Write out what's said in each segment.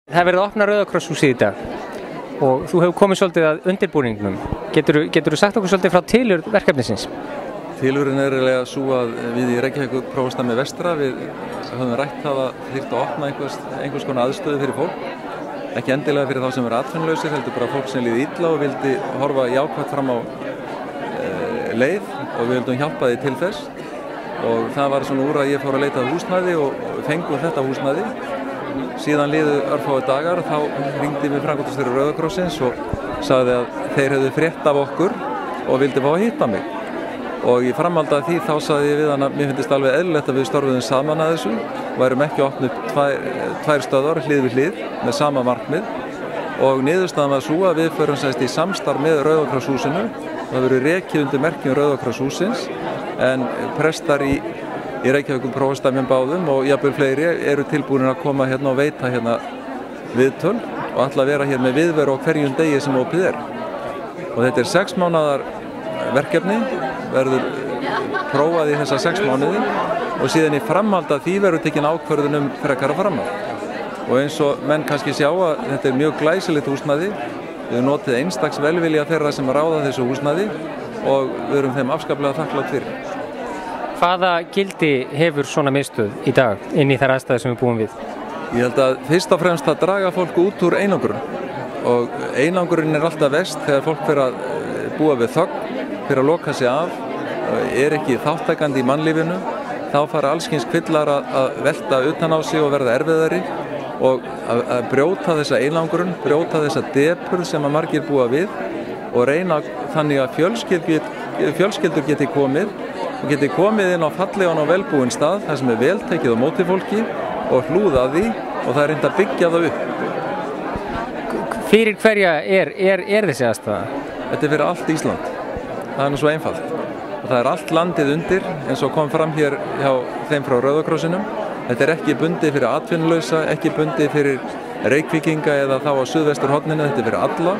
Það er verið að opna Rauða Krosshúsið í dag og þú hefur komið svolítið að undirbúningnum. Geturðu sagt okkur svolítið frá tilurð verkefnisins? Tilurinn er eiginlega svo að við í Reykjavík prófastammi vestra við höfum rætt það að þyrfti að opna einhvers konar aðstöðu fyrir fólk. Ekki endilega fyrir þá sem eru atvinnulausir, heldur bara fólk sem líði illa og vildi horfa jákvætt fram á leið og við vildum hjálpa því til þess. Og það var svona úr að ég fór að leita að húsnæði og fengum þetta húsnæði. Síðan liðu örfáu dagar, þá hringdi mér framkvæmdastjóri Rauða krossins og sagði að þeir hefðu frétt af okkur og vildi fá að hitta mig. Og í framhaldi af því þá sagði ég við hann að mér finnst alveg eðlilegt að við störfuðum saman að þessu, værum ekki að opna upp tvær stöðvar hlið við hlið með sama markmið. Og niðurstaðan var svo að við förum sérst í samstarf með Rauða krosshúsinu. Það verður rekið undir merkjum Rauða krosshúsins en prestar í Reykjavík prófastamjum báðum og jafnvel fleiri eru tilbúinir að koma hérna og veita hérna viðtöl og ætla að vera hér með viðveru á hverjum degi sem opið er. Og þetta er 6 mánaðar verkefni, verður prófað í þessa 6 mánuði og síðan í framhald af því verður tekin ákvörðun frekara framhald. Og eins og menn kannski sjá að þetta er mjög glæsilegt húsnæði, við höfum notið einstaks velvilja þeirra sem ráða þessu húsnæði og við erum þeim afskaplega þakklátt fyrir. Hvaða gildi hefur svona miðstöð í dag inn í þær aðstæður sem við búum við? Ég held að fyrst og fremst að draga fólk út úr einangrun og einangrun er alltaf verst þegar fólk fyrir að búa við þögn, fyrir að loka sig af, er ekki þátttakandi í mannlífinu, þá fara allskyns kvillar að velta utan á sig og verða erfiðari og að brjóta þessa einangrun, brjóta þessa depurð sem að margir búa við og reyna þannig að fjölskyldur geti komið og geti komið inn á fallegan og velbúinn stað þar sem er vel tekið á móti fólki og hlúða að því og það er reynd að byggja það upp. Fyrir hverja er þessi aðstæða? Þetta er fyrir allt Ísland. Það er nú svo einfalt. Og það er allt landið undir eins og kom fram hér hjá þeim frá Rauða krossinum. Þetta er ekki bundið fyrir atvinnulausa, ekki bundið fyrir Reykvíkinga eða þá á suðvesturhorninu, þetta er fyrir alla.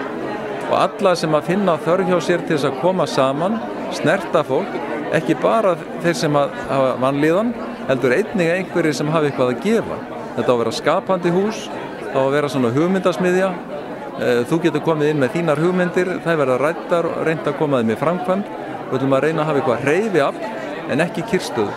Og alla sem að finna þörf hjá sér til þess að koma saman, snerta fólk, ekki bara þeir sem hafa vanlíðan, heldur einnig einhverjir sem hafa eitthvað að gefa. Þetta á að vera skapandi hús, það á að vera svona hugmyndasmiðja. Þú getur komið inn með þínar hugmyndir, það verða ræddar og reynt að koma þeim í framkvæmd. Við ætlum að reyna að hafa eitthvað hreyfiafl en ekki kyrrstöðu.